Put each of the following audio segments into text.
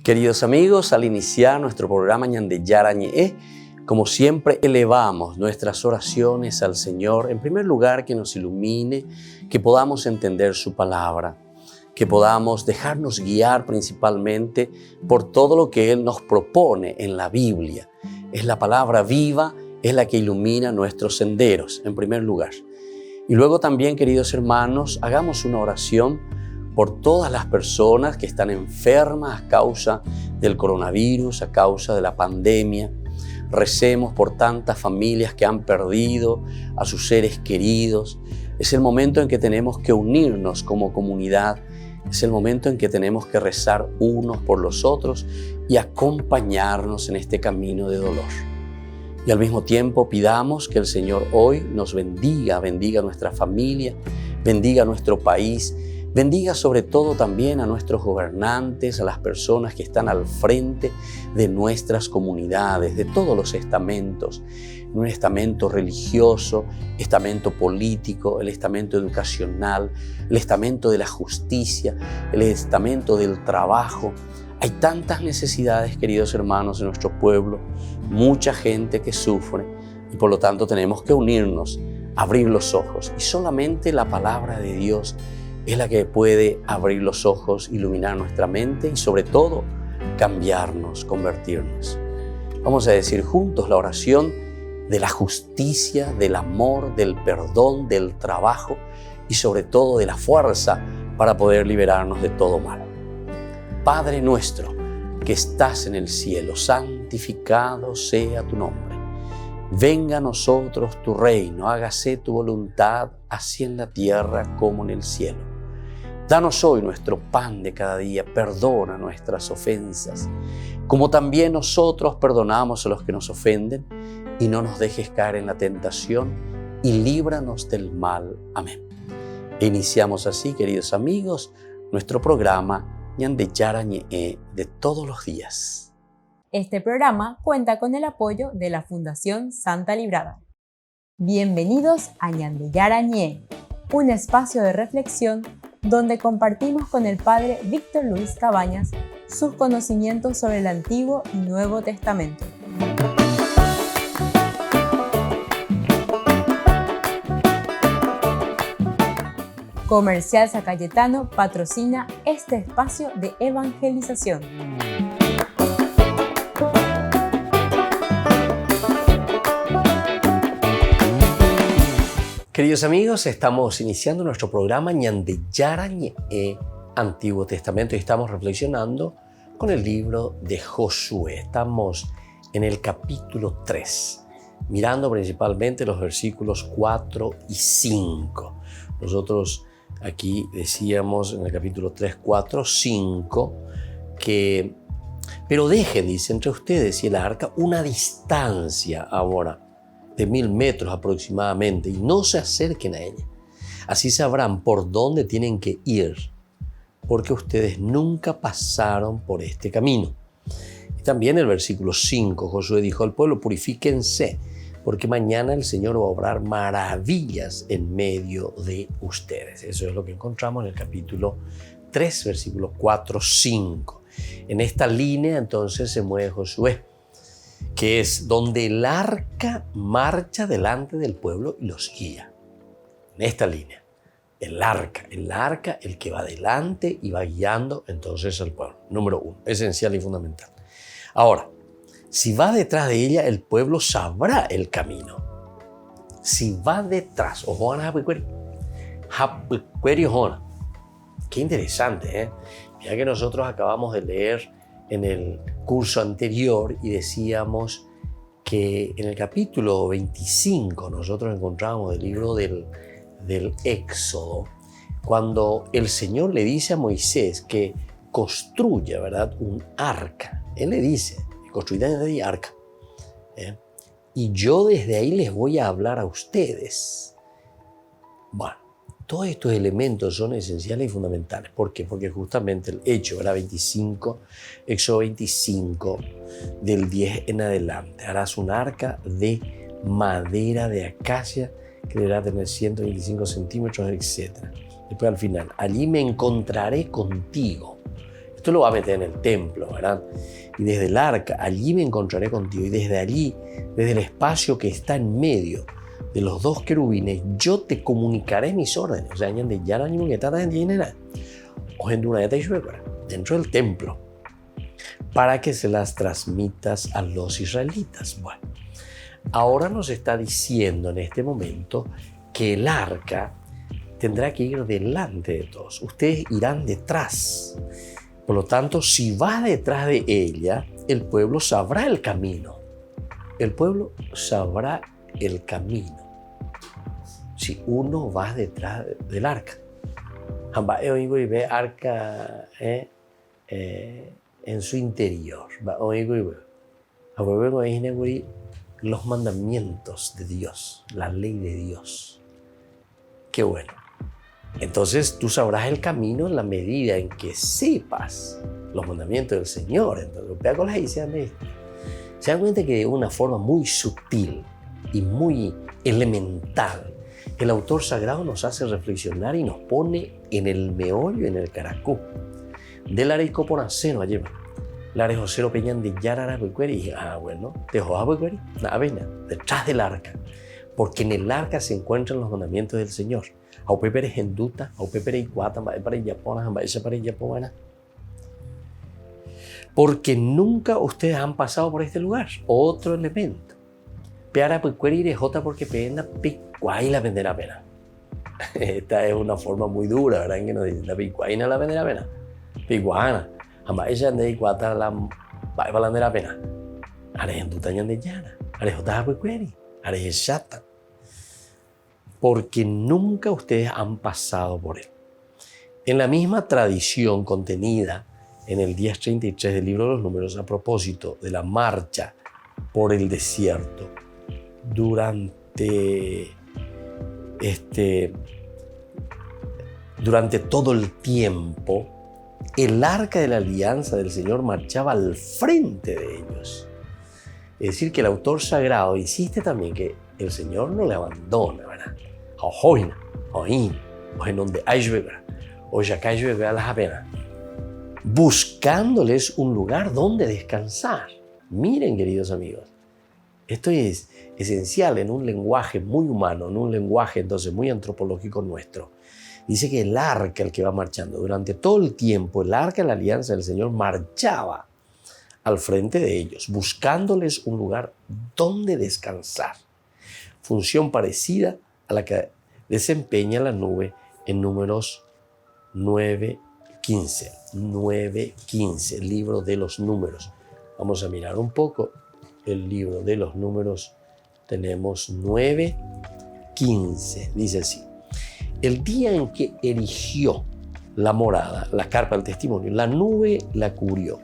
Queridos amigos, al iniciar nuestro programa Ñande Yarañe, como siempre elevamos nuestras oraciones al Señor, en primer lugar que nos ilumine, que podamos entender su palabra, que podamos dejarnos guiar principalmente por todo lo que Él nos propone en la Biblia. Es la palabra viva, es la que ilumina nuestros senderos, en primer lugar. Y luego también, queridos hermanos, hagamos una oración por todas las personas que están enfermas a causa del coronavirus, a causa de la pandemia. Recemos por tantas familias que han perdido a sus seres queridos. Es el momento en que tenemos que unirnos como comunidad. Es el momento en que tenemos que rezar unos por los otros y acompañarnos en este camino de dolor. Y al mismo tiempo pidamos que el Señor hoy nos bendiga nuestra familia, bendiga nuestro país, bendiga sobre todo también a nuestros gobernantes, a las personas que están al frente de nuestras comunidades, de todos los estamentos, un estamento religioso, estamento político, el estamento educacional, el estamento de la justicia, el estamento del trabajo. Hay tantas necesidades, queridos hermanos, en nuestro pueblo, mucha gente que sufre y por lo tanto tenemos que unirnos, abrir los ojos y solamente la palabra de Dios es la que puede abrir los ojos, iluminar nuestra mente y sobre todo cambiarnos, convertirnos. Vamos a decir juntos la oración de la justicia, del amor, del perdón, del trabajo y sobre todo de la fuerza para poder liberarnos de todo mal. Padre nuestro que estás en el cielo, santificado sea tu nombre. Venga a nosotros tu reino, hágase tu voluntad, así en la tierra como en el cielo. Danos hoy nuestro pan de cada día, perdona nuestras ofensas, como también nosotros perdonamos a los que nos ofenden, y no nos dejes caer en la tentación, y líbranos del mal. Amén. E iniciamos así, queridos amigos, nuestro programa Ñande Yarañe de todos los días. Este programa cuenta con el apoyo de la Fundación Santa Librada. Bienvenidos a Ñande Yarañe, un espacio de reflexión donde compartimos con el Padre Víctor Luis Cabañas sus conocimientos sobre el Antiguo y Nuevo Testamento. Comercial San Cayetano patrocina este espacio de evangelización. Queridos amigos, estamos iniciando nuestro programa Ñande Yarañe, Antiguo Testamento, y estamos reflexionando con el libro de Josué. Estamos en el capítulo 3, mirando principalmente los versículos 4 y 5. Nosotros aquí decíamos en el capítulo 3, 4, 5, que pero dejen, dice, entre ustedes y el arca una distancia ahora de 1000 metros aproximadamente, y no se acerquen a ella. Así sabrán por dónde tienen que ir, porque ustedes nunca pasaron por este camino. Y también el versículo 5, Josué dijo al pueblo: purifíquense, porque mañana el Señor va a obrar maravillas en medio de ustedes. Eso es lo que encontramos en el capítulo 3, versículos 4, 5. En esta línea entonces se mueve Josué, que es donde el arca marcha delante del pueblo y los guía. En esta línea, el arca, el que va delante y va guiando entonces al pueblo. Número 1, esencial y fundamental. Ahora, si va detrás de ella, el pueblo sabrá el camino. Si va detrás, qué interesante, ¿eh? Ya que nosotros acabamos de leer en el curso anterior y decíamos que en el capítulo 25 nosotros encontramos el libro del Éxodo, cuando el Señor le dice a Moisés que construya, ¿verdad?, un arca. Él le dice: construirán desde ahí arca. Y yo desde ahí les voy a hablar a ustedes. Bueno, todos estos elementos son esenciales y fundamentales. ¿Por qué? Porque justamente el hecho era 25, Éxodo 25, del 10 en adelante. Harás un arca de madera de acacia que deberá tener 125 centímetros, etc. Después al final, allí me encontraré contigo. Esto Esto lo va a meter en el templo, ¿verdad? Y desde el arca, allí me encontraré contigo. Y desde allí, desde el espacio que está en medio de los dos querubines, yo te comunicaré mis órdenes. O sea, dentro del templo, para que se las transmitas a los israelitas. Bueno, ahora nos está diciendo en este momento que el arca tendrá que ir delante de todos. Ustedes irán detrás. Por lo tanto, si va detrás de ella, el pueblo sabrá el camino. El pueblo sabrá el camino. Si uno va detrás del arca. Y ve arca en su interior. Los mandamientos de Dios, la ley de Dios. Qué bueno. Entonces tú sabrás el camino en la medida en que sepas los mandamientos del Señor. Entonces, se dan cuenta que de una forma muy sutil y muy elemental, el autor sagrado nos hace reflexionar y nos pone en el meollo, en el caracú del areicoporaceno ayer. La arejocero peñan de yarara becueri. Bueno, de joa becueri, detrás del arca. Porque en el arca se encuentran los mandamientos del Señor. Aupepere henduta, aupepere iguata, para yapona, para yapona. Porque nunca ustedes han pasado por este lugar. Otro elemento. Peara becueri de jota porque pena picuay la venderá pena. Esta es una forma muy dura, ¿verdad? Que nos dicen, la picuaina la venderá pena. Picuana. Amba ella de iguata la valandera pena. Arejenduta ñande llana. Arejota becueri. Arejechata. Porque nunca ustedes han pasado por él. En la misma tradición contenida en el 10:33 del libro de los Números a propósito de la marcha por el desierto durante todo el tiempo, el arca de la alianza del Señor marchaba al frente de ellos. Es decir, que el autor sagrado insiste también que el Señor no le abandona, ¿verdad? Buscándoles un lugar donde descansar. Miren, queridos amigos, esto es esencial en un lenguaje muy humano, en un lenguaje entonces muy antropológico nuestro. Dice que el arca, el que va marchando, durante todo el tiempo, el arca de la alianza del Señor marchaba al frente de ellos, buscándoles un lugar donde descansar. Función parecida a la que desempeña la nube en Números 9:15. 9:15, el libro de los números. Vamos a mirar un poco el libro de los números. Tenemos 9:15. Dice así: el día en que erigió la morada, la carpa del testimonio, la nube la cubrió,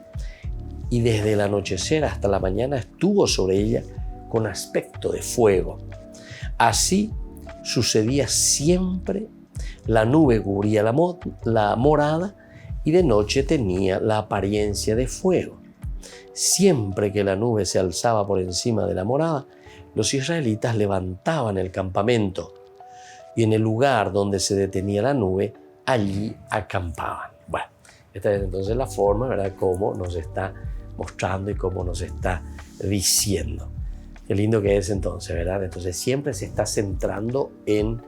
y desde el anochecer hasta la mañana estuvo sobre ella con aspecto de fuego. Así sucedía siempre. La nube cubría la morada y de noche tenía la apariencia de fuego. Siempre que la nube se alzaba por encima de la morada, los israelitas levantaban el campamento y en el lugar donde se detenía la nube, allí acampaban. Bueno, esta es entonces la forma, ¿verdad?, cómo nos está mostrando y cómo nos está diciendo. Qué lindo que es entonces, ¿verdad? Entonces siempre se está centrando en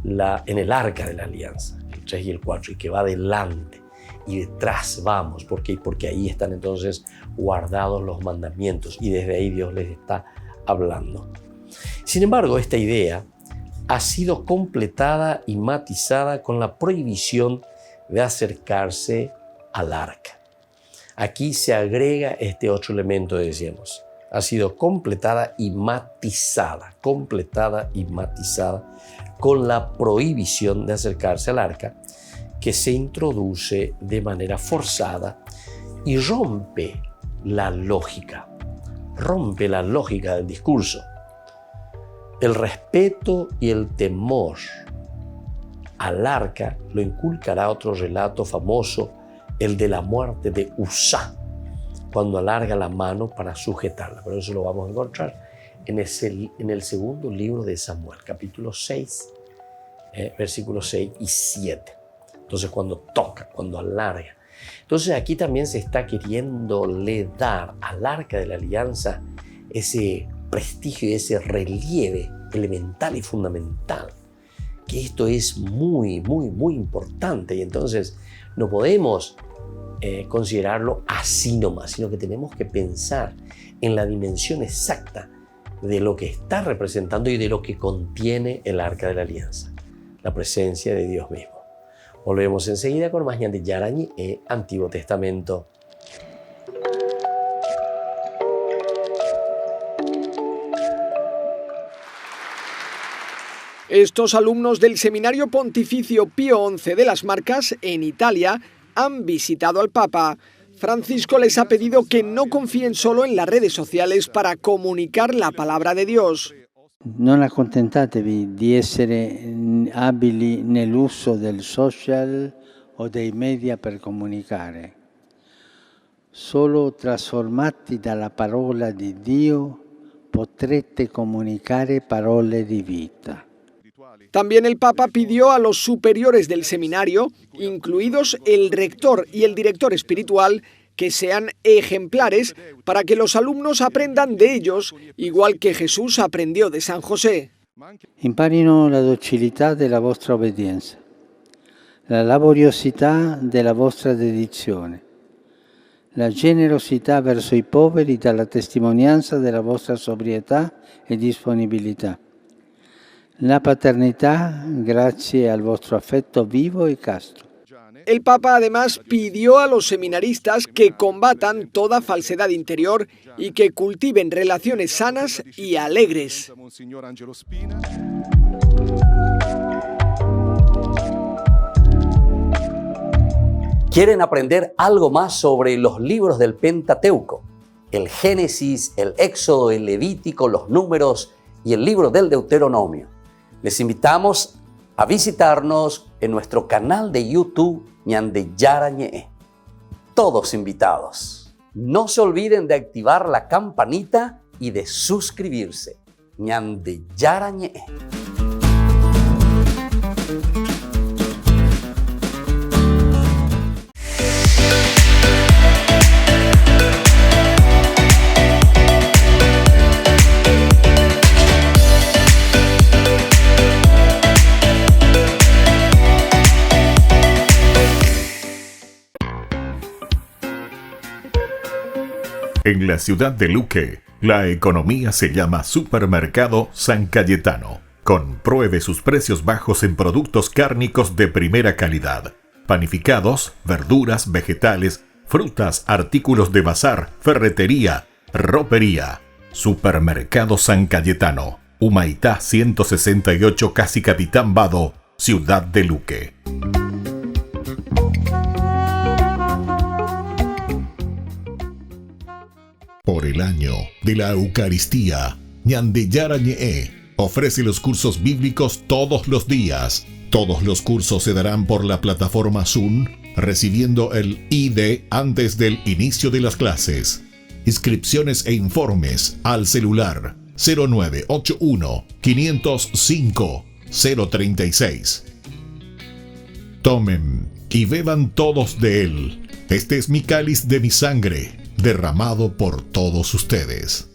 el arca de la alianza, el 3 y el 4, y que va adelante y detrás vamos, porque ahí están entonces guardados los mandamientos y desde ahí Dios les está hablando. Sin embargo, esta idea ha sido completada y matizada con la prohibición de acercarse al arca. Aquí se agrega este otro elemento, decíamos. Ha sido completada y matizada con la prohibición de acercarse al arca, que se introduce de manera forzada y rompe la lógica del discurso. El respeto y el temor al arca lo inculcará otro relato famoso, el de la muerte de Uzá, cuando alarga la mano para sujetarla. Pero eso lo vamos a encontrar en el segundo libro de Samuel, capítulo 6, versículos 6 y 7. Entonces cuando toca, cuando alarga. Entonces aquí también se está queriéndole dar al Arca de la Alianza ese prestigio y ese relieve elemental y fundamental, que esto es muy, muy, muy importante, y entonces no podemos considerarlo así nomás, sino que tenemos que pensar en la dimensión exacta de lo que está representando y de lo que contiene el Arca de la Alianza, la presencia de Dios mismo. Volvemos enseguida con más Ñande Yarañe e Antiguo Testamento. Estos alumnos del Seminario Pontificio Pío XI de las Marcas, en Italia, han visitado al Papa. Francisco les ha pedido que no confíen solo en las redes sociales para comunicar la palabra de Dios. Non accontentatevi di essere abili nell'uso del social o dei media per comunicare. Solo trasformati dalla parola di Dio potrete comunicare parole di vita. También el Papa pidió a los superiores del seminario, incluidos el rector y el director espiritual, que sean ejemplares para que los alumnos aprendan de ellos, igual que Jesús aprendió de San José. Imparino la docilità della vostra obbedienza, la laboriosità della vostra dedizione, la generosità verso i poveri dalla testimonianza della vostra sobrietà e disponibilità, la paternità grazie al vostro affetto vivo e casto. El Papa además pidió a los seminaristas que combatan toda falsedad interior y que cultiven relaciones sanas y alegres. ¿Quieren aprender algo más sobre los libros del Pentateuco? El Génesis, el Éxodo, el Levítico, los Números y el libro del Deuteronomio. Les invitamos a visitarnos en nuestro canal de YouTube Ñande Yarañe. Todos invitados. No se olviden de activar la campanita y de suscribirse. Ñande Yarañe. En la ciudad de Luque, la economía se llama Supermercado San Cayetano. Compruebe sus precios bajos en productos cárnicos de primera calidad. Panificados, verduras, vegetales, frutas, artículos de bazar, ferretería, ropería. Supermercado San Cayetano. Humaitá 168, Casi Capitán Vado, ciudad de Luque. Por el año de la Eucaristía, Ñande Yarañe ofrece los cursos bíblicos todos los días. Todos los cursos se darán por la plataforma Zoom, recibiendo el ID antes del inicio de las clases. Inscripciones e informes al celular 0981 505 036. Tomen y beban todos de él. Este es mi cáliz de mi sangre, derramado por todos ustedes.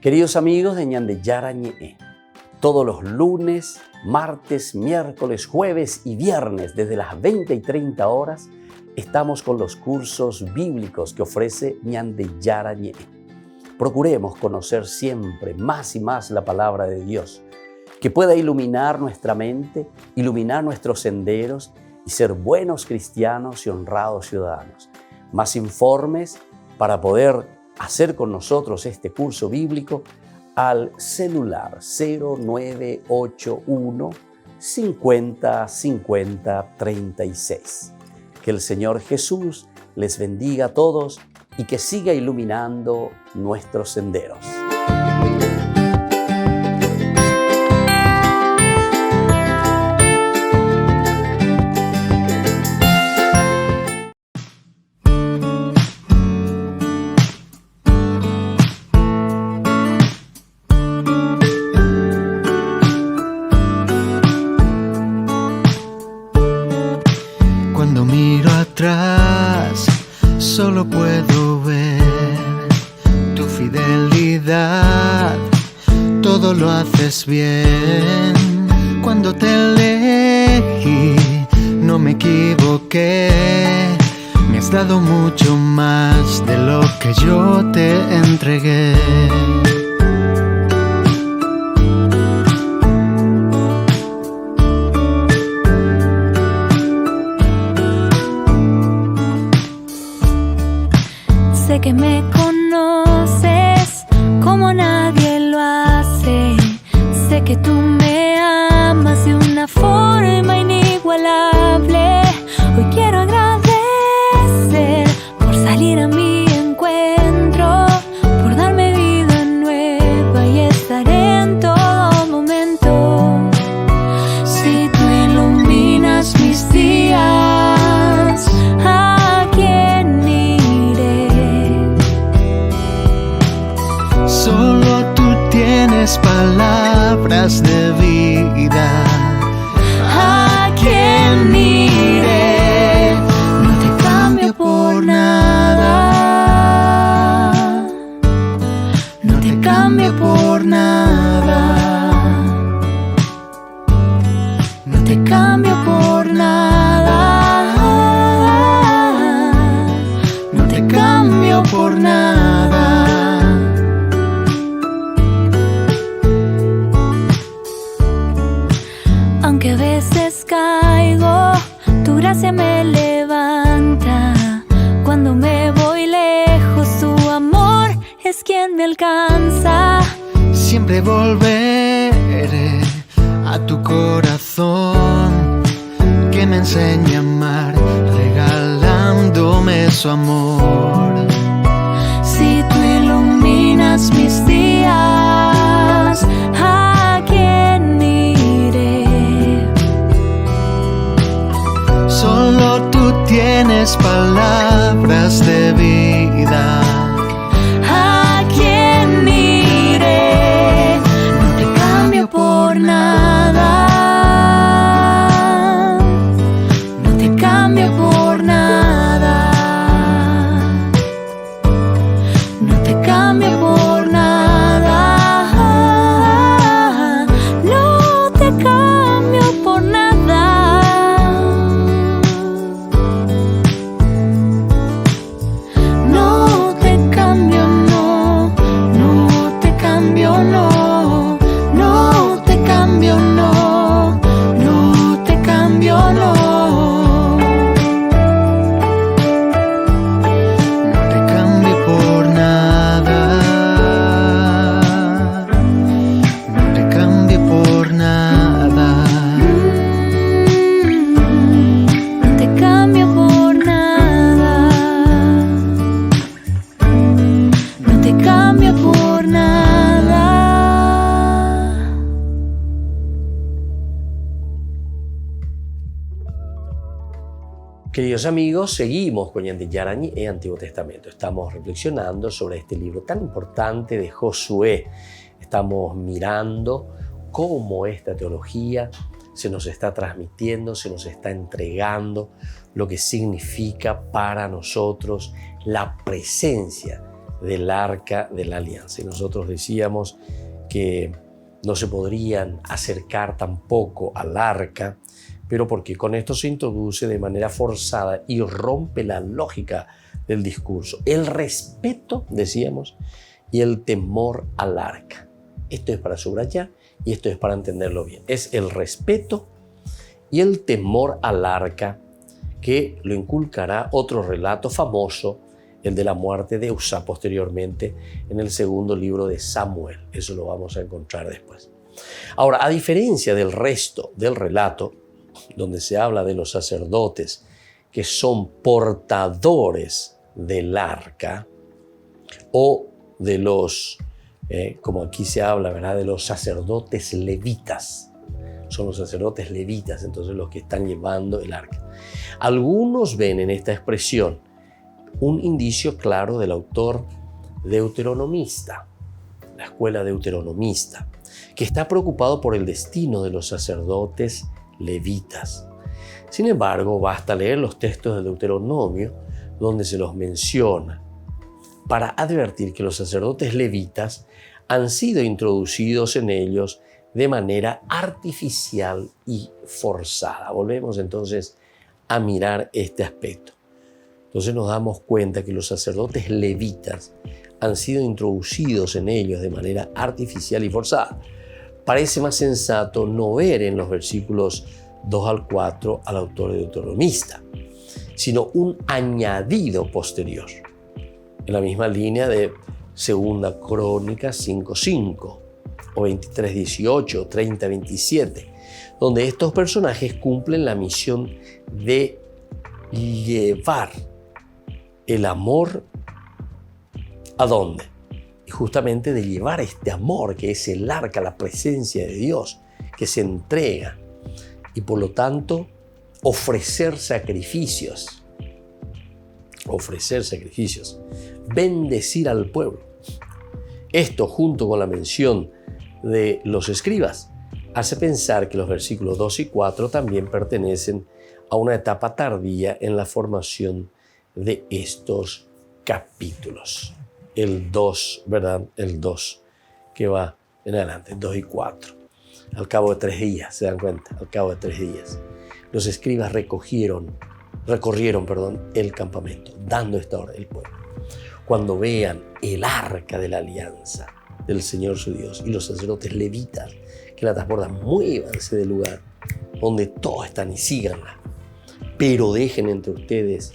Queridos amigos de Ñande Yarañe, todos los lunes, martes, miércoles, jueves y viernes desde las 20 y 30 horas estamos con los cursos bíblicos que ofrece Ñande Yarañe. Procuremos conocer siempre más y más la palabra de Dios, que pueda iluminar nuestra mente, iluminar nuestros senderos y ser buenos cristianos y honrados ciudadanos. Más informes para poder hacer con nosotros este curso bíblico al celular 0981 50 50 36. Que el Señor Jesús les bendiga a todos y que siga iluminando nuestros senderos. Cuando miro atrás, solo puedo ver tu fidelidad. Todo lo haces bien. Cuando te elegí, no me equivoqué. Me has dado mucho más de lo que yo te entregué. Sé que me conoces como nadie lo hace. Sé que tú me amas de una forma inigualable. Hoy quiero agradecer por salir a mi encuentro, por darme vida nueva y estar en todo momento. Si tú iluminas mis días, ¿a quién iré? Solo tú tienes palabras de vida. ¿A quién iré? No te cambio por nada. No te cambio por nada. No te cambio por nada. No te cambio por nada. Aunque a veces caigo, tu gracia me levanta. Cuando me voy lejos, tu amor es quien me alcanza. Siempre volveré a tu corazón, que me enseña a amar, regalándome su amor. Si tú iluminas mis días, ¿a quién iré? Solo tú tienes palabras de vida. ¿A quién iré? No te cambio por nada. No te cambio por nada. No te cambio por nada. No te cambio por nada. No te cambio, no. No te cambio, no. No te cambio, no. No te cambio, no. No te cambio por nada. No te cambio por nada. No te cambio por nada. No te cambio por nada. Queridos amigos, seguimos con Ñande Yarañé, Antiguo Testamento. Estamos reflexionando sobre este libro tan importante de Josué. Estamos mirando cómo esta teología se nos está transmitiendo, se nos está entregando, lo que significa para nosotros la presencia del Arca de la Alianza. Y nosotros decíamos que no se podrían acercar tampoco al Arca, pero porque con esto se introduce de manera forzada y rompe la lógica del discurso. El respeto, decíamos, y el temor al Arca. Esto es para subrayar y esto es para entenderlo bien. Es el respeto y el temor al Arca que lo inculcará otro relato famoso, el de la muerte de Usa posteriormente en el segundo libro de Samuel. Eso lo vamos a encontrar después. Ahora, a diferencia del resto del relato, donde se habla de los sacerdotes que son portadores del arca, o de los, como aquí se habla, ¿verdad?, de los sacerdotes levitas. Son los sacerdotes levitas, entonces los que están llevando el arca. Algunos ven en esta expresión un indicio claro del autor deuteronomista, la escuela deuteronomista, que está preocupado por el destino de los sacerdotes levitas. Sin embargo, basta leer los textos del Deuteronomio donde se los menciona para advertir que los sacerdotes levitas han sido introducidos en ellos de manera artificial y forzada. Volvemos entonces a mirar este aspecto. Entonces nos damos cuenta que los sacerdotes levitas han sido introducidos en ellos de manera artificial y forzada. Parece más sensato no ver en los versículos 2 al 4 al autor deuteronomista, sino un añadido posterior, en la misma línea de 2 Crónicas 5:5 o 23:18 o 30:27, donde estos personajes cumplen la misión de llevar el amor ¿a dónde? Y justamente de llevar este amor que es el arca, la presencia de Dios, que se entrega y por lo tanto ofrecer sacrificios, bendecir al pueblo. Esto junto con la mención de los escribas hace pensar que los versículos 2 y 4 también pertenecen a una etapa tardía en la formación de estos capítulos. El 2, ¿verdad? El 2 que va en adelante, 2 y 4. Al cabo de 3 días, ¿se dan cuenta? Al cabo de 3 días, los escribas recorrieron el campamento, dando esta orden al pueblo. Cuando vean el arca de la alianza del Señor su Dios y los sacerdotes levitas que la transportan, muévanse del lugar donde todos están y síganla. Pero dejen entre ustedes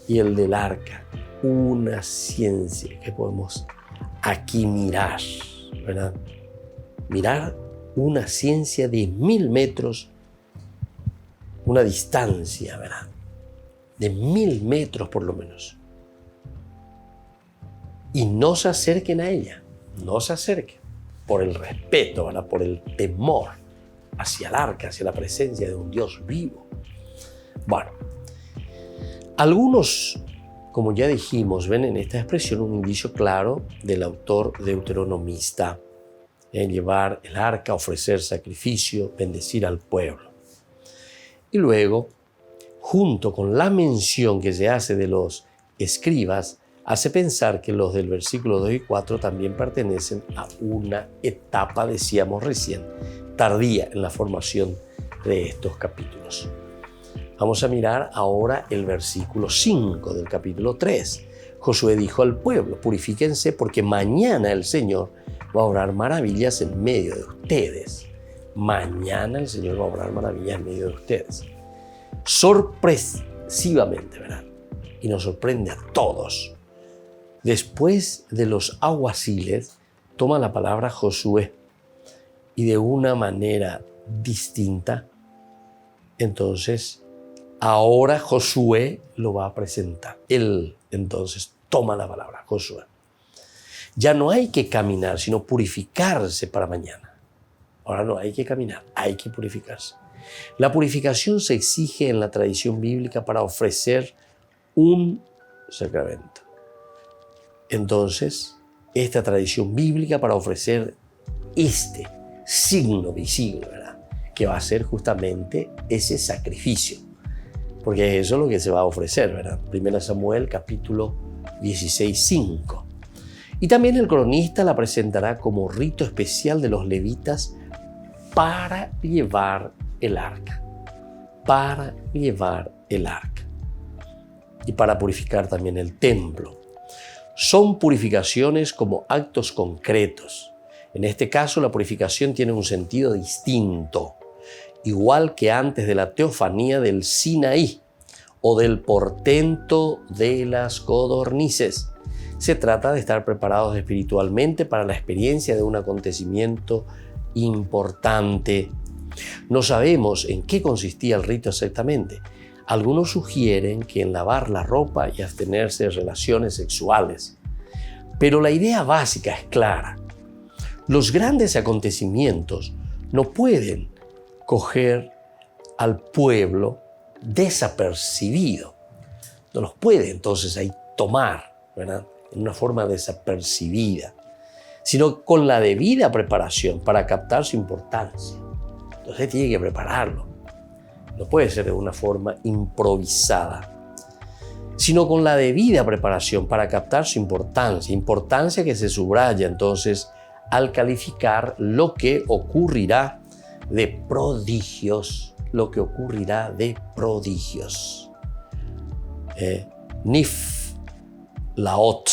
y el del arca una ciencia que podemos aquí mirar, ¿verdad? Mirar una ciencia de 1000 metros, una distancia, ¿verdad? De 1000 metros por lo menos. Y no se acerquen a ella, no se acerquen por el respeto, ¿verdad? Por el temor hacia el arca, hacia la presencia de un Dios vivo. Bueno, algunos, como ya dijimos, ven en esta expresión un indicio claro del autor deuteronomista en llevar el arca, ofrecer sacrificio, bendecir al pueblo. Y luego, junto con la mención que se hace de los escribas, hace pensar que los del versículo 2 y 4 también pertenecen a una etapa, decíamos recién, tardía en la formación de estos capítulos. Vamos a mirar ahora el versículo 5 del capítulo 3. Josué dijo al pueblo: purifíquense porque mañana el Señor va a obrar maravillas en medio de ustedes. Mañana el Señor va a obrar maravillas en medio de ustedes. Sorpresivamente, ¿verdad? Y nos sorprende a todos. Después de los aguaciles, toma la palabra Josué y de una manera distinta, entonces, ahora Josué lo va a presentar. Él entonces toma la palabra, Josué. Ya no hay que caminar, sino purificarse para mañana. Ahora no hay que caminar, hay que purificarse. La purificación se exige en la tradición bíblica para ofrecer un sacramento. Entonces, esta tradición bíblica para ofrecer este signo visible, ¿verdad? Que va a ser justamente ese sacrificio. Porque eso es lo que se va a ofrecer, ¿verdad? 1 Samuel capítulo 16:5. Y también el cronista la presentará como rito especial de los levitas para llevar el arca. Para llevar el arca. Y para purificar también el templo. Son purificaciones como actos concretos. En este caso, la purificación tiene un sentido distinto, igual que antes de la teofanía del Sinaí o del portento de las codornices. Se trata de estar preparados espiritualmente para la experiencia de un acontecimiento importante. No sabemos en qué consistía el rito exactamente. Algunos sugieren que en lavar la ropa y abstenerse de relaciones sexuales. Pero la idea básica es clara. Los grandes acontecimientos no pueden coger al pueblo desapercibido. No los puede entonces ahí tomar, ¿verdad? En una forma desapercibida, sino con la debida preparación para captar su importancia. Entonces tiene que prepararlo. No puede ser de una forma improvisada, sino con la debida preparación para captar su importancia que se subraya entonces al calificar lo que ocurrirá de prodigios, Niflaot,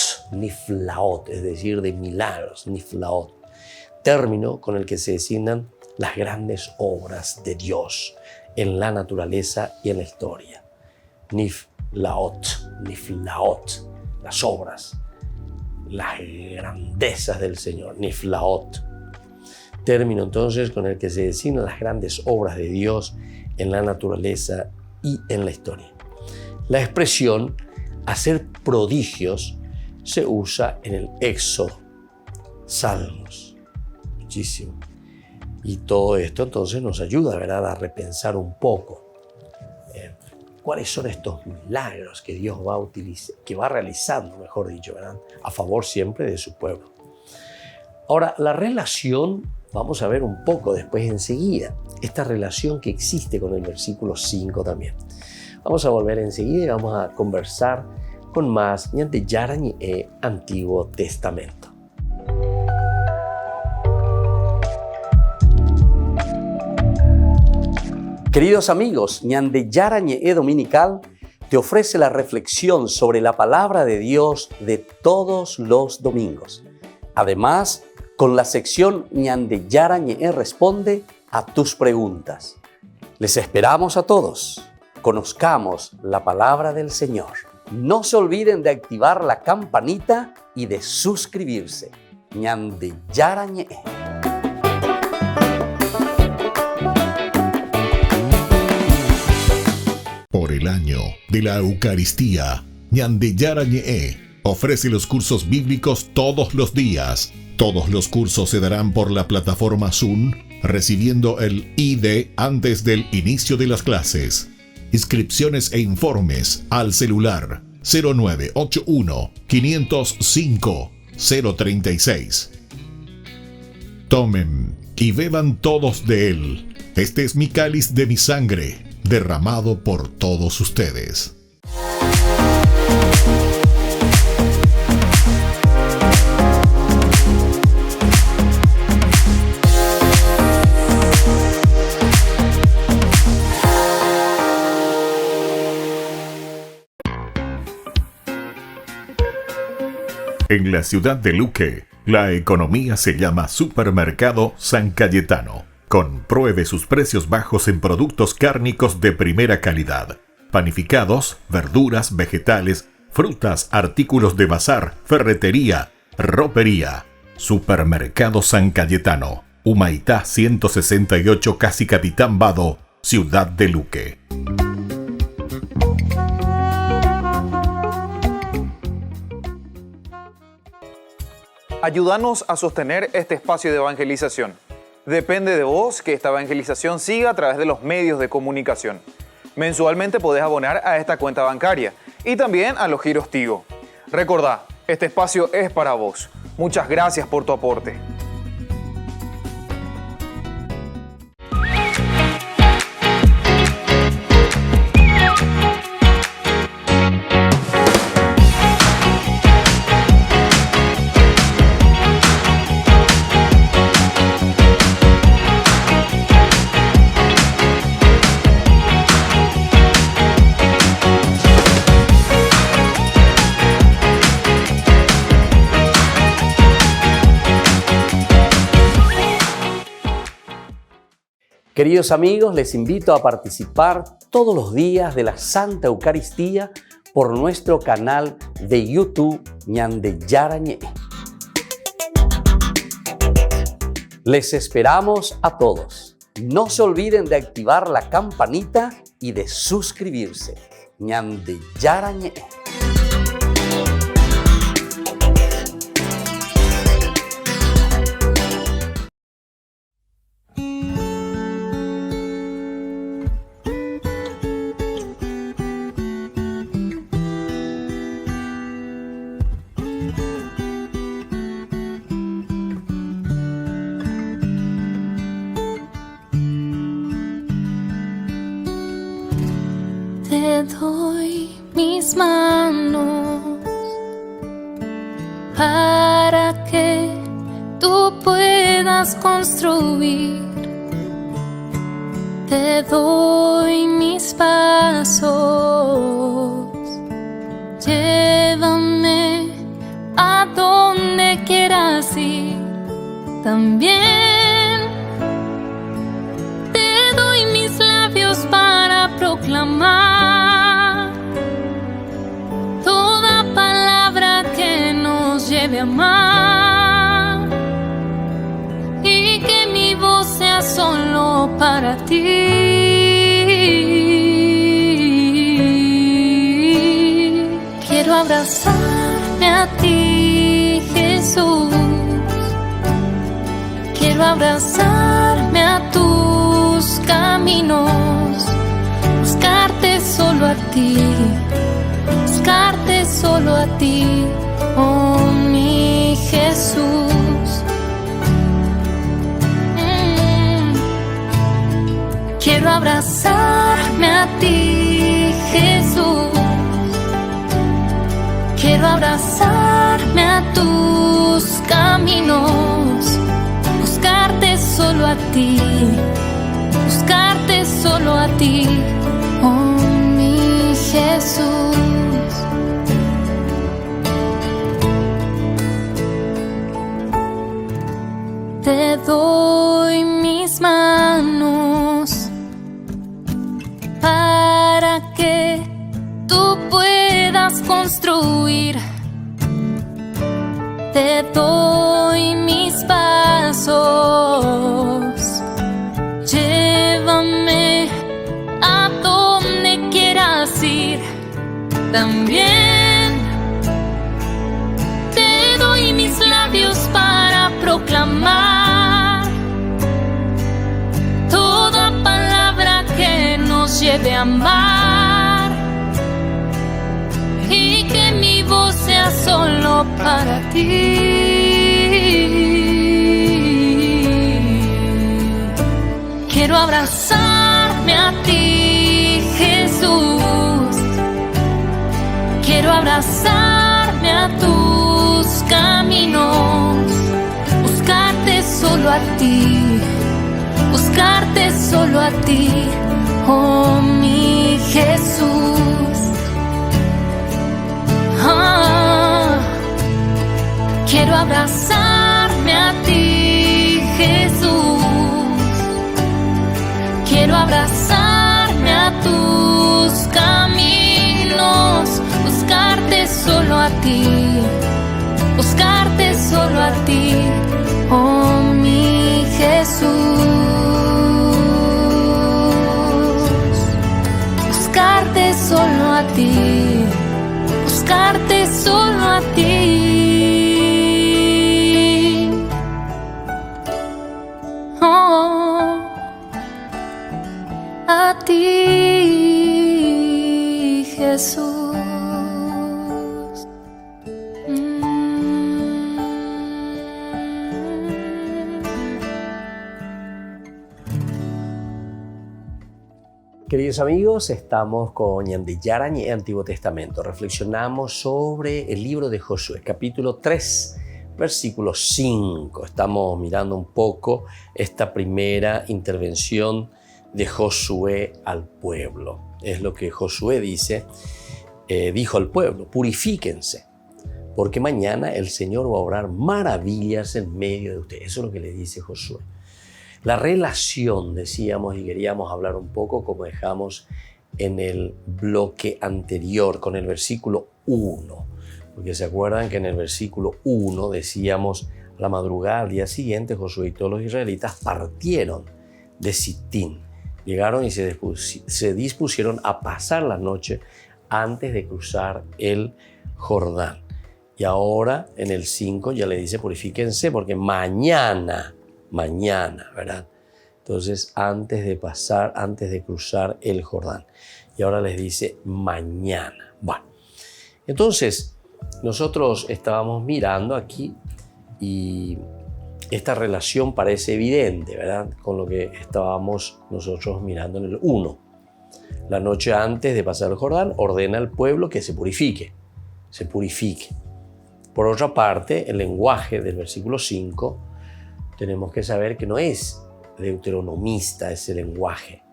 es decir, de milagros, niflaot, término con el que se designan las grandes obras de Dios en la naturaleza y en la historia. Niflaot, las obras, las grandezas del Señor, niflaot. Término entonces con el que se designan las grandes obras de Dios en la naturaleza y en la historia. La expresión hacer prodigios se usa en el Éxodo, Salmos, muchísimo. Y todo esto entonces nos ayuda, ¿verdad?, a repensar un poco cuáles son estos milagros que Dios va a utilizar, que va realizando, mejor dicho, ¿verdad?, a favor siempre de su pueblo. Ahora, la relación, vamos a ver un poco después enseguida, esta relación que existe con el versículo 5 también. Vamos a volver enseguida y vamos a conversar con más ñande Yarañe Antiguo Testamento. Queridos amigos, ñande Yarañe Dominical te ofrece la reflexión sobre la palabra de Dios de todos los domingos. Además, con la sección ñande Yarañe responde a tus preguntas. Les esperamos a todos. Conozcamos la palabra del Señor. No se olviden de activar la campanita y de suscribirse. ñande Yarañe. Por el año de la Eucaristía, ñande Yarañe ofrece los cursos bíblicos todos los días. Todos los cursos se darán por la plataforma Zoom, recibiendo el ID antes del inicio de las clases. Inscripciones e informes al celular 0981 505 036. Tomen y beban todos de él. Este es mi cáliz de mi sangre, derramado por todos ustedes. En la ciudad de Luque, la economía se llama Supermercado San Cayetano. Compruebe sus precios bajos en productos cárnicos de primera calidad. Panificados, verduras, vegetales, frutas, artículos de bazar, ferretería, ropería. Supermercado San Cayetano. Humaitá 168, Casi Capitán Vado, ciudad de Luque. Ayúdanos a sostener este espacio de evangelización. Depende de vos que esta evangelización siga a través de los medios de comunicación. Mensualmente podés abonar a esta cuenta bancaria y también a los giros Tigo. Recordá, este espacio es para vos. Muchas gracias por tu aporte. Queridos amigos, les invito a participar todos los días de la Santa Eucaristía por nuestro canal de YouTube ñande Yarañe. Les esperamos a todos. No se olviden de activar la campanita y de suscribirse. ñande Yarañe. mis manos para que tú puedas construir. Te doy mis pasos, llévame a donde quieras ir. También te doy mis labios para proclamar toda palabra que nos lleve a amar, y que mi voz sea solo para ti. Quiero abrazarme a ti, Jesús. Quiero abrazarme a tus caminos, buscarte solo a ti, buscarte solo a ti, oh mi Jesús. Quiero abrazarme a ti, Jesús. Quiero abrazarme a tus caminos, buscarte solo a ti, buscarte solo a ti, oh mi Jesús. Te doy mis manos para que tú puedas construir. Te doy mis pasos, llévame a donde quieras ir. También te doy mis labios para proclamar toda palabra que nos lleve a amar, y que mi voz sea solo para ti. Quiero abrazarme a ti, Jesús. Quiero abrazarme a tus caminos, buscarte solo a ti, buscarte solo a ti, oh mi Jesús. Quiero abrazarme a ti, Jesús. Quiero abrazarme a tus caminos, buscarte solo a ti, buscarte solo a ti, oh mi Jesús. Buscarte solo a ti, buscarte solo a ti. Oh, a ti, Jesús. Queridos amigos, estamos con Ñande Yarañe, Antiguo Testamento. Reflexionamos sobre el libro de Josué, capítulo 3, versículo 5. Estamos mirando un poco esta primera intervención de Josué al pueblo. Es lo que Josué dijo al pueblo: purifíquense, porque mañana el Señor va a obrar maravillas en medio de ustedes. Eso es lo que le dice Josué. La relación, decíamos, y queríamos hablar un poco, como dejamos en el bloque anterior, con el versículo 1. Porque se acuerdan que en el versículo 1 decíamos: a la madrugada al día siguiente, Josué y todos los israelitas partieron de Sitín. Llegaron y se dispusieron a pasar la noche antes de cruzar el Jordán. Y ahora en el 5 ya le dice: purifíquense porque mañana, ¿verdad? Entonces, antes de cruzar el Jordán. Y ahora les dice mañana. Bueno, entonces nosotros estábamos mirando aquí y esta relación parece evidente, ¿verdad? Con lo que estábamos nosotros mirando en el 1. La noche antes de pasar el Jordán, ordena al pueblo que se purifique. Por otra parte, el lenguaje del versículo 5, tenemos que saber que no es deuteronomista ese lenguaje,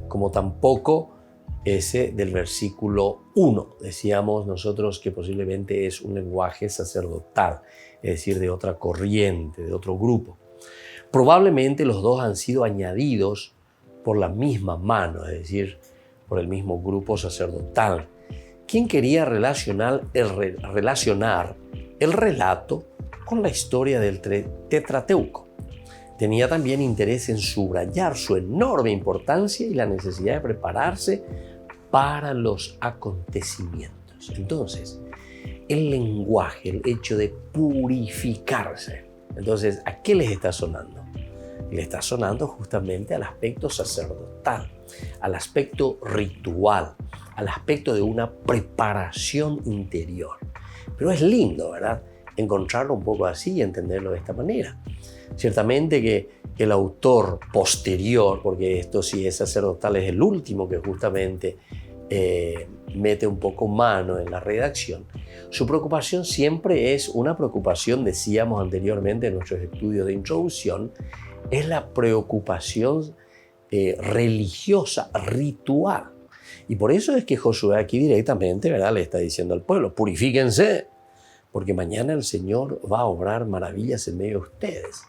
como tampoco ese del versículo 1. Decíamos nosotros que posiblemente es un lenguaje sacerdotal, es decir, de otra corriente, de otro grupo. Probablemente los dos han sido añadidos por la misma mano, es decir, por el mismo grupo sacerdotal, quien quería relacionar el relato con la historia del Tetrateuco. Tenía también interés en subrayar su enorme importancia y la necesidad de prepararse para los acontecimientos. Entonces, el lenguaje, el hecho de purificarse. Entonces, ¿a qué les está sonando? Le está sonando justamente al aspecto sacerdotal, al aspecto ritual, al aspecto de una preparación interior. Pero es lindo, ¿verdad?, encontrarlo un poco así y entenderlo de esta manera. Ciertamente que el autor posterior, porque esto sí es sacerdotal, es el último que justamente mete un poco mano en la redacción, su preocupación siempre es una preocupación, decíamos anteriormente en nuestros estudios de introducción, es la preocupación religiosa, ritual. Y por eso es que Josué aquí directamente, ¿verdad?, le está diciendo al pueblo, purifíquense, porque mañana el Señor va a obrar maravillas en medio de ustedes.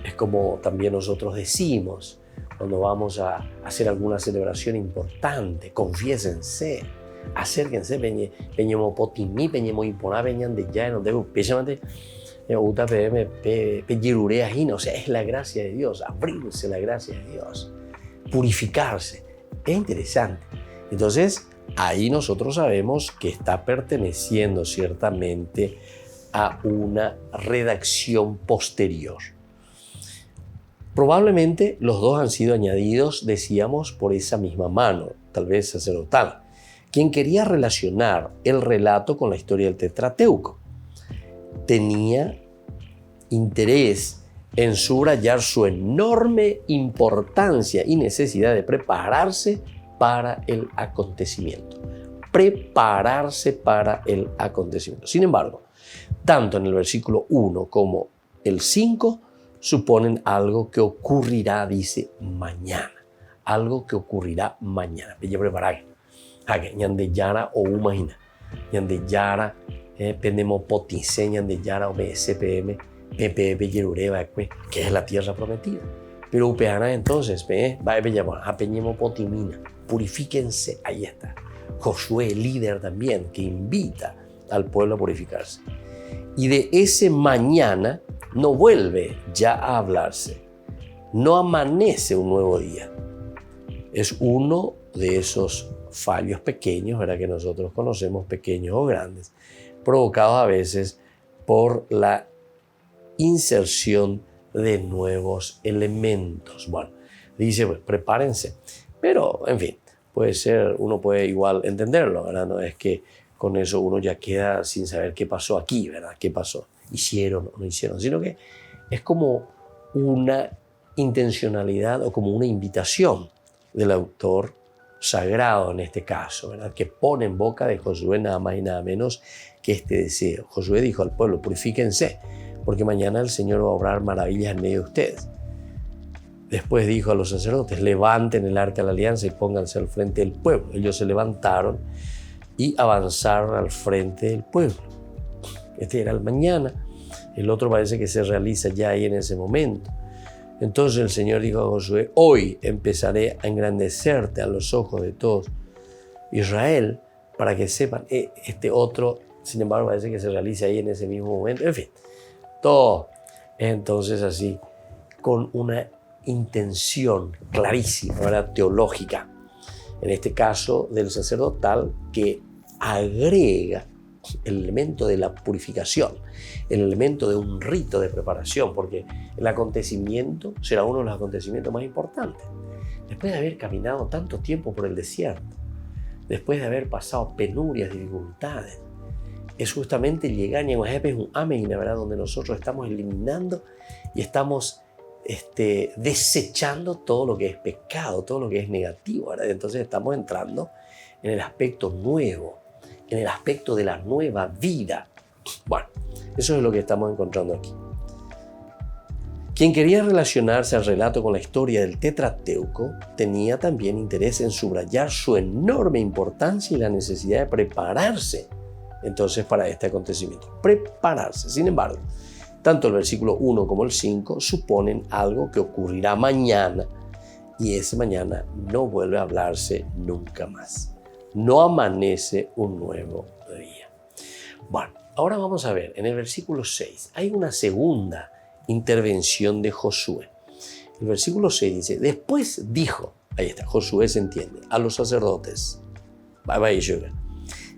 Es como también nosotros decimos cuando vamos a hacer alguna celebración importante, confiésense, acérquense, peñemo potimi, peñemo imponá, peñan de ya, no debo, peñamante, uta pm, peñirurea, o sea, es la gracia de Dios, abrirse la gracia de Dios, purificarse. Es interesante. Entonces, ahí nosotros sabemos que está perteneciendo ciertamente a una redacción posterior. Probablemente los dos han sido añadidos, decíamos, por esa misma mano, tal vez sacerdotal, quien quería relacionar el relato con la historia del Tetrateuco. Tenía interés en subrayar su enorme importancia y necesidad de prepararse para el acontecimiento. Prepararse para el acontecimiento. Sin embargo, tanto en el versículo 1 como el 5 suponen algo que ocurrirá, dice, mañana. Algo que ocurrirá mañana. Pelle preparar. Ñande yara o imagina. Ñande yara, pendemo potice, ñande yara o BSPM, PPP Yerureba, que es la tierra prometida. Pero upeana entonces, va a llamar a peñemo potimina. Purifíquense, ahí está. Josué, líder también, que invita al pueblo a purificarse. Y de ese mañana no vuelve ya a hablarse. No amanece un nuevo día. Es uno de esos fallos pequeños, ¿verdad?, que nosotros conocemos, pequeños o grandes, provocados a veces por la inserción de nuevos elementos. Bueno, dice, pues, prepárense. Pero, en fin, puede ser, uno puede igual entenderlo, ¿verdad? No es que con eso uno ya queda sin saber qué pasó aquí, ¿verdad? ¿Qué pasó? ¿Hicieron o no hicieron? Sino que es como una intencionalidad o como una invitación del autor sagrado en este caso, ¿verdad?, que pone en boca de Josué nada más y nada menos que este deseo. Josué dijo al pueblo, purifíquense, porque mañana el Señor va a obrar maravillas en medio de ustedes. Después dijo a los sacerdotes, levanten el arca de la alianza y pónganse al frente del pueblo. Ellos se levantaron y avanzaron al frente del pueblo. Este era el mañana, el otro parece que se realiza ya ahí en ese momento. Entonces el Señor dijo a Josué, hoy empezaré a engrandecerte a los ojos de todos Israel, para que sepan, este otro, sin embargo, parece que se realiza ahí en ese mismo momento. En fin, todo entonces así, con una intención clarísima, ¿verdad?, teológica, en este caso del sacerdotal, que agrega el elemento de la purificación, el elemento de un rito de preparación, porque el acontecimiento será uno de los acontecimientos más importantes. Después de haber caminado tanto tiempo por el desierto, después de haber pasado penurias, dificultades, es justamente llegar a un amén, ¿verdad?, donde nosotros estamos eliminando y estamos desechando todo lo que es pecado, todo lo que es negativo, ¿verdad? Entonces estamos entrando en el aspecto nuevo, en el aspecto de la nueva vida. Bueno, eso es lo que estamos encontrando aquí. Quien quería relacionarse al relato con la historia del Tetrateuco tenía también interés en subrayar su enorme importancia y la necesidad de prepararse entonces para este acontecimiento. Prepararse. Sin embargo, tanto el versículo 1 como el 5 suponen algo que ocurrirá mañana y ese mañana no vuelve a hablarse nunca más. No amanece un nuevo día. Bueno, ahora vamos a ver, en el versículo 6 hay una segunda intervención de Josué. El versículo 6 dice, después dijo, ahí está, Josué se entiende, a los sacerdotes,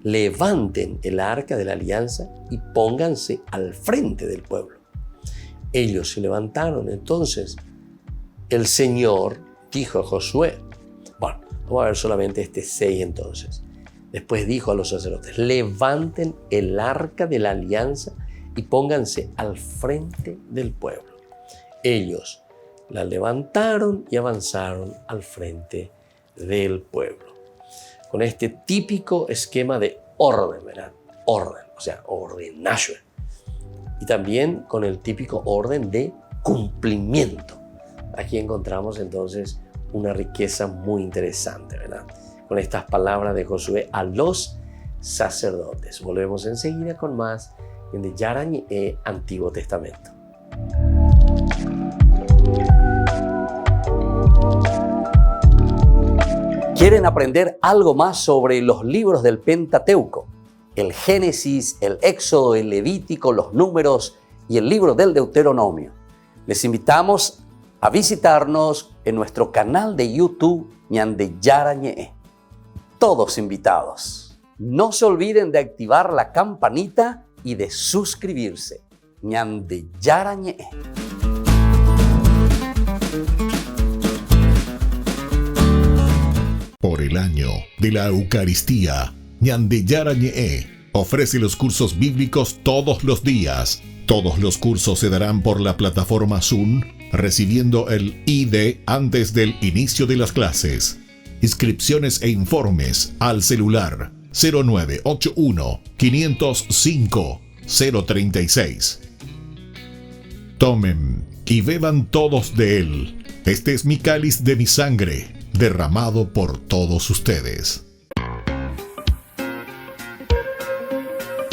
levanten el arca de la alianza y pónganse al frente del pueblo. Ellos se levantaron, entonces el Señor dijo a Josué, bueno, vamos a ver solamente este 6 entonces. Después dijo a los sacerdotes, levanten el arca de la alianza y pónganse al frente del pueblo. Ellos la levantaron y avanzaron al frente del pueblo. Con este típico esquema de orden, ¿verdad? Orden, o sea, ordenación. Y también con el típico orden de cumplimiento. Aquí encontramos entonces una riqueza muy interesante, ¿verdad? Con estas palabras de Josué a los sacerdotes. Volvemos enseguida con más en el Yarañé Antiguo Testamento. ¿Quieren aprender algo más sobre los libros del Pentateuco? El Génesis, el Éxodo, el Levítico, los Números y el libro del Deuteronomio. Les invitamos a visitarnos en nuestro canal de YouTube Ñande Yarañé. Todos invitados. No se olviden de activar la campanita y de suscribirse. Ñande Yarañé. Por el año de la Eucaristía, Ñande Yarañé ofrece los cursos bíblicos todos los días. Todos los cursos se darán por la plataforma Zoom, recibiendo el ID antes del inicio de las clases. Inscripciones e informes al celular 0981 505 036. Tomen y beban todos de él. Este es mi cáliz de mi sangre, derramado por todos ustedes.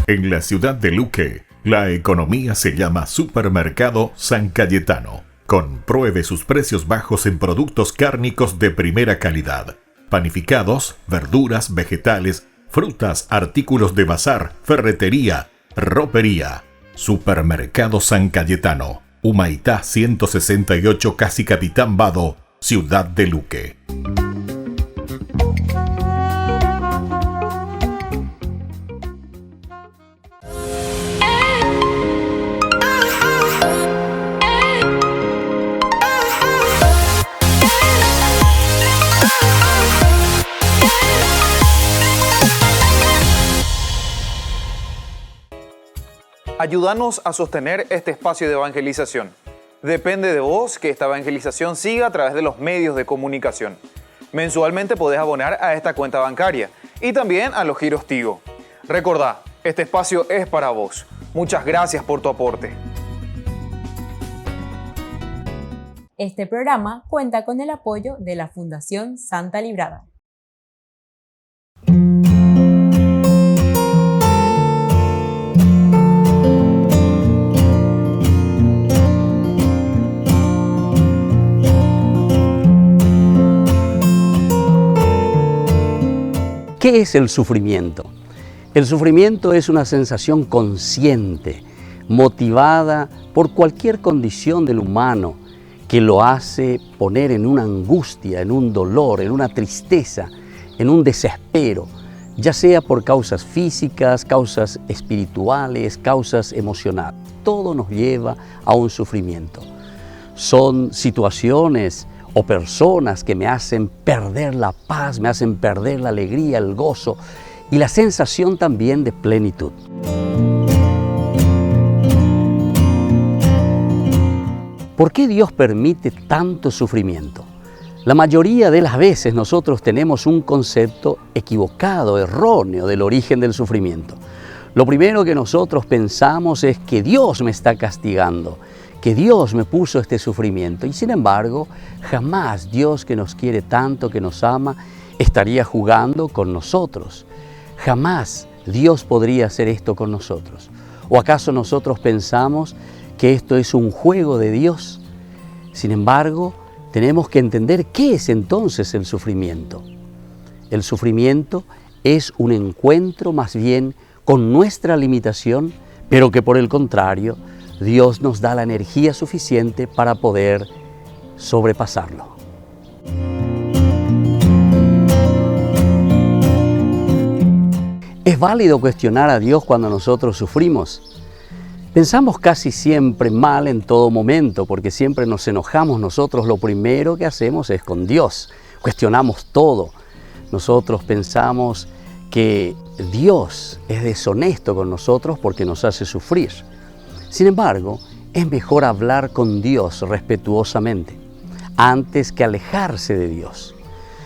En la ciudad de Luque, la economía se llama Supermercado San Cayetano. Compruebe sus precios bajos en productos cárnicos de primera calidad. Panificados, verduras, vegetales, frutas, artículos de bazar, ferretería, ropería. Supermercado San Cayetano, Humaitá 168, Casi Capitán Vado, ciudad de Luque. Ayúdanos a sostener este espacio de evangelización. Depende de vos que esta evangelización siga a través de los medios de comunicación. Mensualmente podés abonar a esta cuenta bancaria y también a los giros Tigo. Recordá, este espacio es para vos. Muchas gracias por tu aporte. Este programa cuenta con el apoyo de la Fundación Santa Librada. ¿Qué es el sufrimiento? El sufrimiento es una sensación consciente, motivada por cualquier condición del humano que lo hace poner en una angustia, en un dolor, en una tristeza, en un desespero, ya sea por causas físicas, causas espirituales, causas emocionales. Todo nos lleva a un sufrimiento. Son situaciones o personas que me hacen perder la paz, me hacen perder la alegría, el gozo y la sensación también de plenitud. ¿Por qué Dios permite tanto sufrimiento? La mayoría de las veces nosotros tenemos un concepto equivocado, erróneo del origen del sufrimiento. Lo primero que nosotros pensamos es que Dios me está castigando, que Dios me puso este sufrimiento. Y sin embargo, jamás Dios, que nos quiere tanto, que nos ama, estaría jugando con nosotros. Jamás Dios podría hacer esto con nosotros. ¿O acaso nosotros pensamos que esto es un juego de Dios? Sin embargo, tenemos que entender qué es entonces el sufrimiento. El sufrimiento es un encuentro más bien con nuestra limitación, pero que por el contrario, Dios nos da la energía suficiente para poder sobrepasarlo. ¿Es válido cuestionar a Dios cuando nosotros sufrimos? Pensamos casi siempre mal en todo momento, porque siempre nos enojamos nosotros. Lo primero que hacemos es con Dios. Cuestionamos todo. Nosotros pensamos que Dios es deshonesto con nosotros porque nos hace sufrir. Sin embargo, es mejor hablar con Dios respetuosamente antes que alejarse de Dios.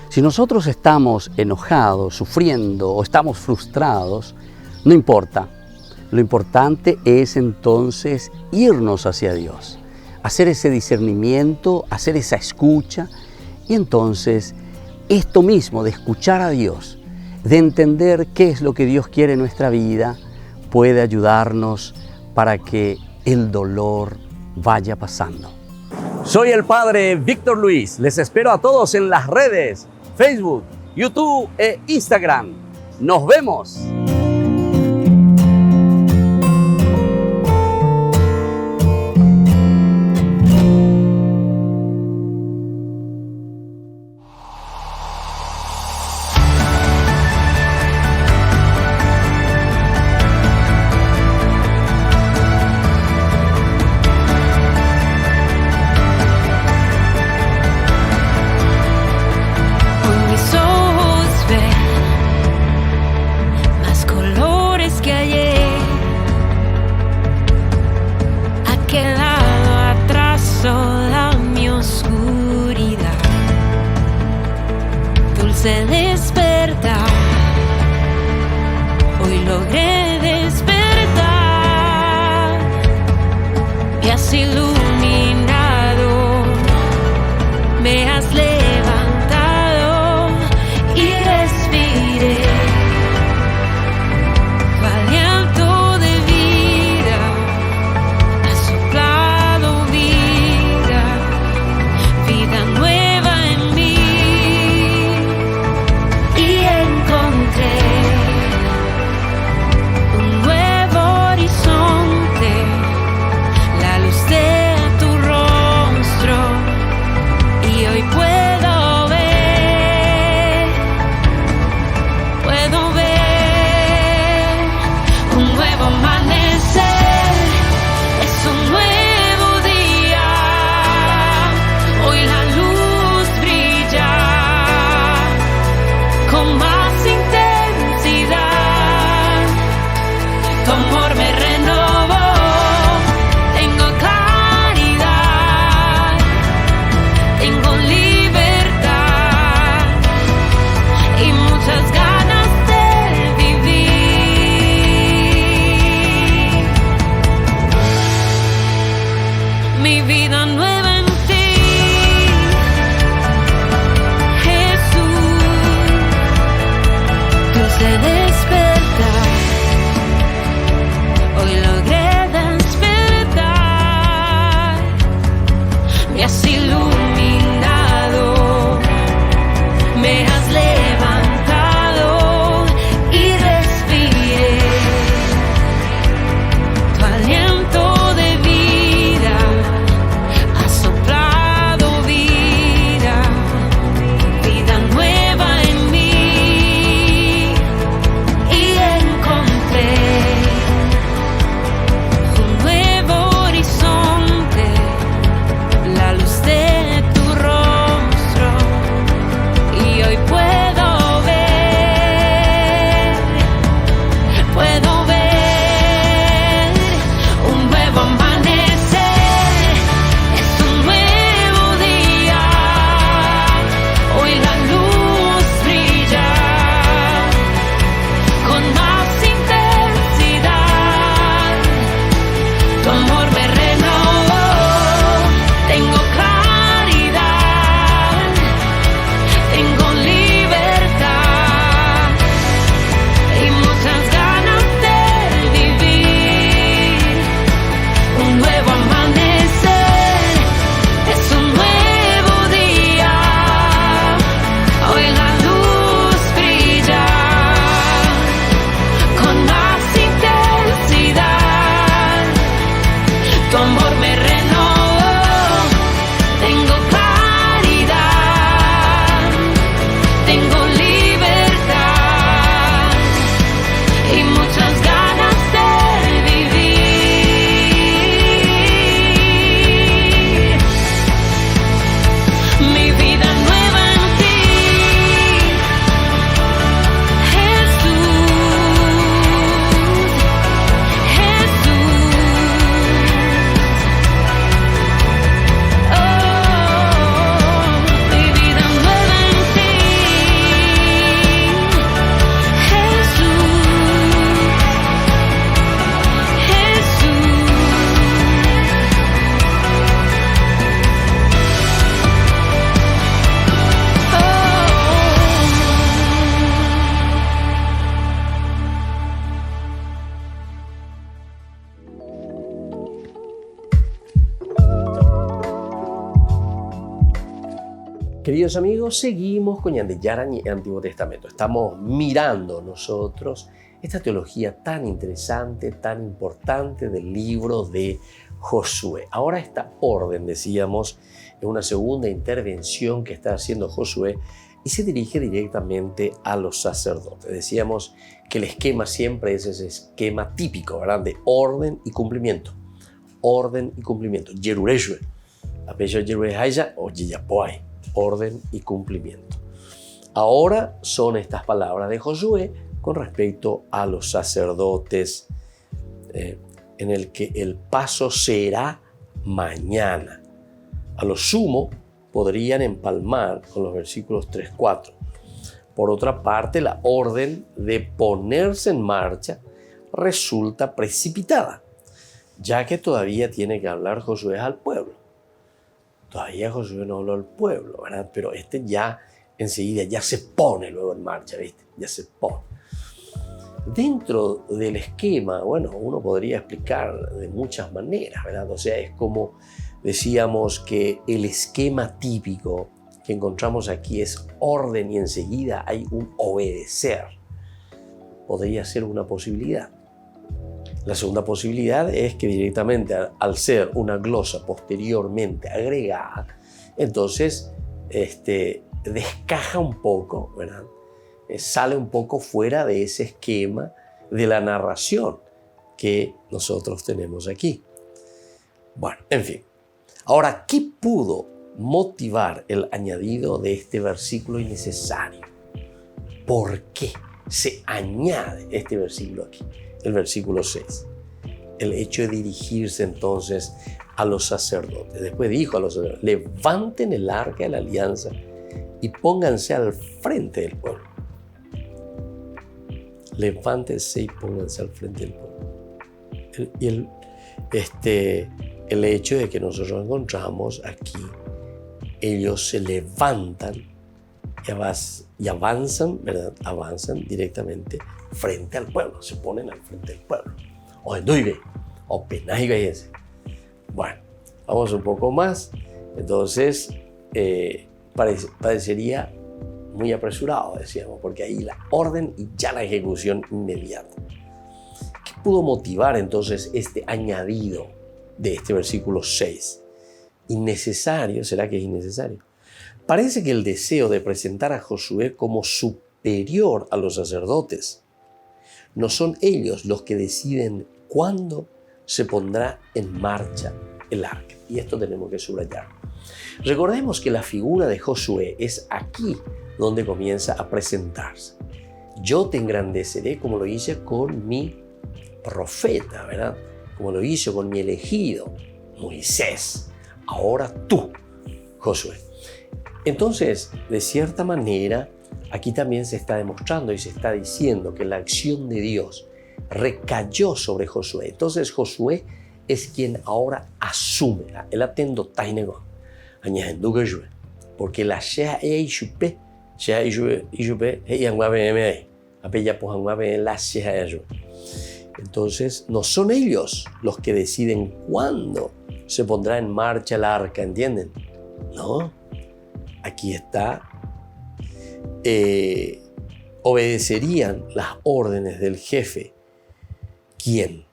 Si nosotros estamos enojados, sufriendo o estamos frustrados, no importa. Lo importante es entonces irnos hacia Dios, hacer ese discernimiento, hacer esa escucha y entonces esto mismo de escuchar a Dios, de entender qué es lo que Dios quiere en nuestra vida, puede ayudarnos para que el dolor vaya pasando. Soy el Padre Víctor Luis. Les espero a todos en las redes, Facebook, YouTube e Instagram. ¡Nos vemos! Despertar, hoy logré despertar, me has iluminado, me has levantado y respiré tu aliento de vida, has soplado vida, vida nueva en mí. Un nuevo horizonte, la luz de queridos amigos, seguimos con Ñande Yarañe y Antiguo Testamento. Estamos mirando nosotros esta teología tan interesante, tan importante del libro de Josué. Ahora esta orden, decíamos, es una segunda intervención que está haciendo Josué y se dirige directamente a los sacerdotes. Decíamos que el esquema siempre es ese esquema típico, ¿verdad? De orden y cumplimiento. Orden y cumplimiento. Yerureshue. Apellido Yerurehaya o Yiyapoay. Orden y cumplimiento. Ahora son estas palabras de Josué con respecto a los sacerdotes, en el que el paso será mañana. A lo sumo podrían empalmar con los versículos 3-4. Por otra parte, la orden de ponerse en marcha resulta precipitada, ya que todavía tiene que hablar Josué al pueblo. Todavía Josué no habló al pueblo, ¿verdad? Pero ya enseguida ya se pone luego en marcha, ¿viste? Ya se pone. Dentro del esquema, bueno, uno podría explicar de muchas maneras, ¿verdad? O sea, es como decíamos que el esquema típico que encontramos aquí es orden y enseguida hay un obedecer. Podría ser una posibilidad. La segunda posibilidad es que directamente al ser una glosa posteriormente agregada, entonces descaja un poco, ¿verdad? Sale un poco fuera de ese esquema de la narración que nosotros tenemos aquí. Bueno, en fin. Ahora, ¿qué pudo motivar el añadido de este versículo innecesario? ¿Por qué se añade este versículo aquí? El versículo 6. El hecho de dirigirse entonces a los sacerdotes. Después dijo a los sacerdotes, levanten el arca de la alianza y pónganse al frente del pueblo. Levántense y pónganse al frente del pueblo. El hecho de que nosotros encontramos aquí, ellos se levantan y avanzan, ¿verdad? Avanzan directamente frente al pueblo, se ponen al frente del pueblo. Bueno, vamos un poco más. Entonces, parecería muy apresurado, decíamos, porque ahí la orden y ya la ejecución inmediata. ¿Qué pudo motivar entonces este añadido de este versículo 6? ¿Innecesario? ¿Será que es innecesario? Parece que el deseo de presentar a Josué como superior a los sacerdotes. No son ellos los que deciden cuándo se pondrá en marcha el arca. Y esto tenemos que subrayar. Recordemos que la figura de Josué es aquí donde comienza a presentarse. Yo te engrandeceré como lo hice con mi profeta, ¿verdad? Como lo hice con mi elegido, Moisés. Ahora tú, Josué. Entonces, de cierta manera, aquí también se está demostrando y se está diciendo que la acción de Dios recayó sobre Josué. Entonces, Josué es quien ahora asume el atendo tainego. Porque la shea eishupe, shea eishupe, entonces, no son ellos los que deciden cuándo se pondrá en marcha el arca, ¿entienden? No, aquí está, obedecerían las órdenes del jefe. ¿Quién?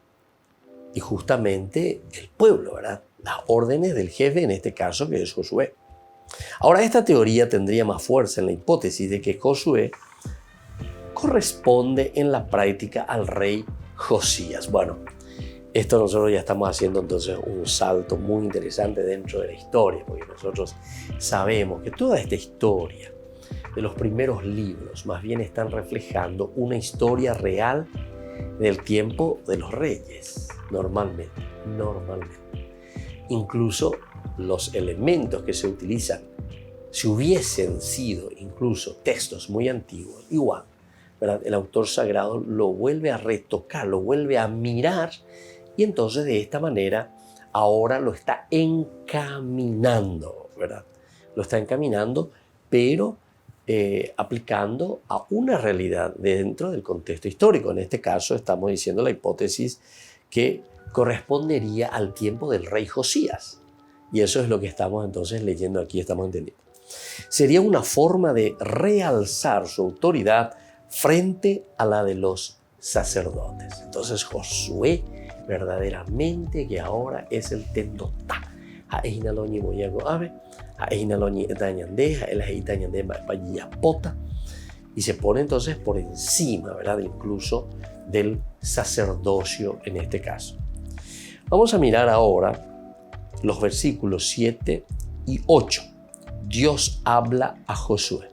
Y justamente el pueblo, ¿verdad? Las órdenes del jefe, en este caso, que es Josué. Ahora, esta teoría tendría más fuerza en la hipótesis de que Josué corresponde en la práctica al rey Josías. Bueno, esto nosotros ya estamos haciendo entonces un salto muy interesante dentro de la historia, porque nosotros sabemos que toda esta historia de los primeros libros más bien están reflejando una historia real del tiempo de los reyes, normalmente. Incluso los elementos que se utilizan, si hubiesen sido incluso textos muy antiguos, igual, ¿verdad? El autor sagrado lo vuelve a retocar, lo vuelve a mirar y entonces de esta manera ahora lo está encaminando, ¿verdad? Lo está encaminando, pero aplicando a una realidad dentro del contexto histórico. En este caso estamos diciendo la hipótesis que correspondería al tiempo del rey Josías. Y eso es lo que estamos entonces leyendo aquí, estamos entendiendo. Sería una forma de realzar su autoridad frente a la de los sacerdotes. Entonces Josué verdaderamente que ahora es el tendotá. Ha'einaloni moyago ave, ha'einaloni etañandeja, el ha'itañandema pota. Y se pone entonces por encima, ¿verdad? Incluso del sacerdocio en este caso. Vamos a mirar ahora los versículos 7 y 8. Dios habla a Josué.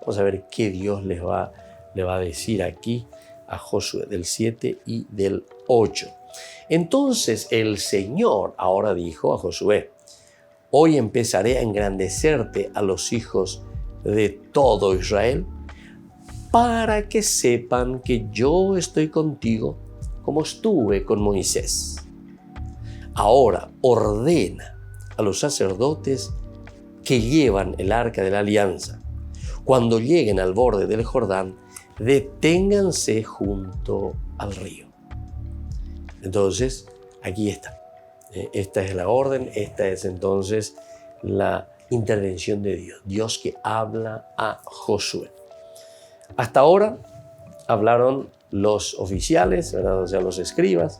Vamos a ver qué Dios le va a decir aquí a Josué del 7 y del 8. Entonces el Señor ahora dijo a Josué: hoy empezaré a engrandecerte a los hijos de todo Israel, para que sepan que yo estoy contigo como estuve con Moisés. Ahora ordena a los sacerdotes que llevan el arca de la alianza. Cuando lleguen al borde del Jordán, deténganse junto al río. Entonces, aquí está. Esta es la orden, esta es entonces la intervención de Dios. Dios que habla a Josué. Hasta ahora hablaron los oficiales, ¿verdad? O sea, los escribas.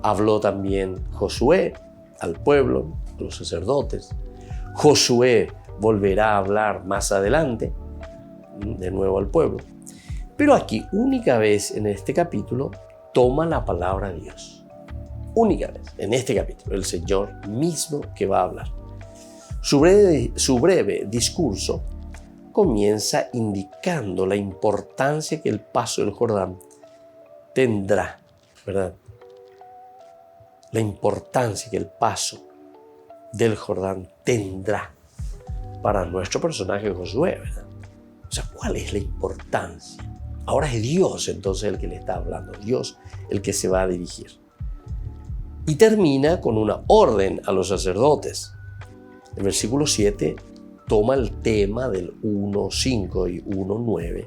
Habló también Josué al pueblo, a los sacerdotes. Josué volverá a hablar más adelante, de nuevo al pueblo. Pero aquí, única vez en este capítulo, toma la palabra Dios. Única vez en este capítulo, el Señor mismo que va a hablar. Su breve discurso comienza indicando la importancia que el paso del Jordán tendrá, ¿verdad? La importancia que el paso del Jordán tendrá para nuestro personaje Josué, ¿verdad? O sea, ¿cuál es la importancia? Ahora es Dios entonces el que le está hablando, Dios el que se va a dirigir. Y termina con una orden a los sacerdotes. El versículo 7 toma el tema del 1.5 y 1.9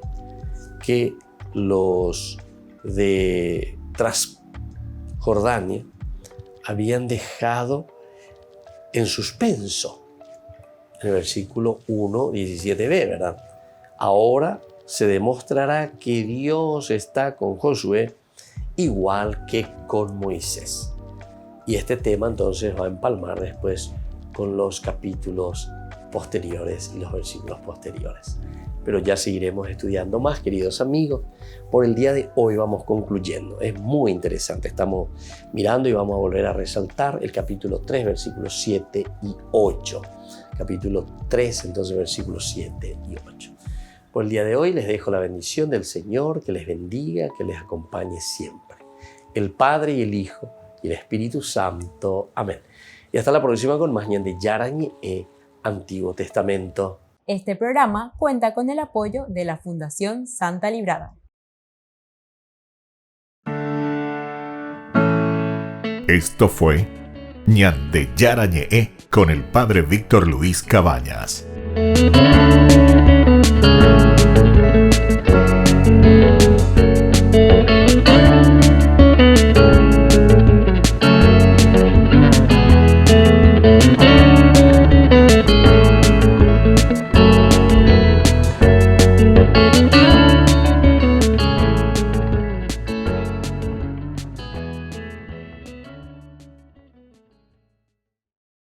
que los de Transjordania habían dejado en suspenso. En el versículo 1.17b, ¿verdad? Ahora se demostrará que Dios está con Josué igual que con Moisés. Y este tema entonces va a empalmar después con los capítulos posteriores y los versículos posteriores. Pero ya seguiremos estudiando más, queridos amigos. Por el día de hoy vamos concluyendo. Es muy interesante. Estamos mirando y vamos a volver a resaltar el capítulo 3, versículos 7 y 8. Capítulo 3, entonces versículos 7 y 8. Por el día de hoy les dejo la bendición del Señor, que les bendiga, que les acompañe siempre. El Padre y el Hijo y el Espíritu Santo. Amén. Y hasta la próxima con más Ñande Yarañe, Antiguo Testamento. Este programa cuenta con el apoyo de la Fundación Santa Librada. Esto fue Ñande Yarañe con el Padre Víctor Luis Cabañas.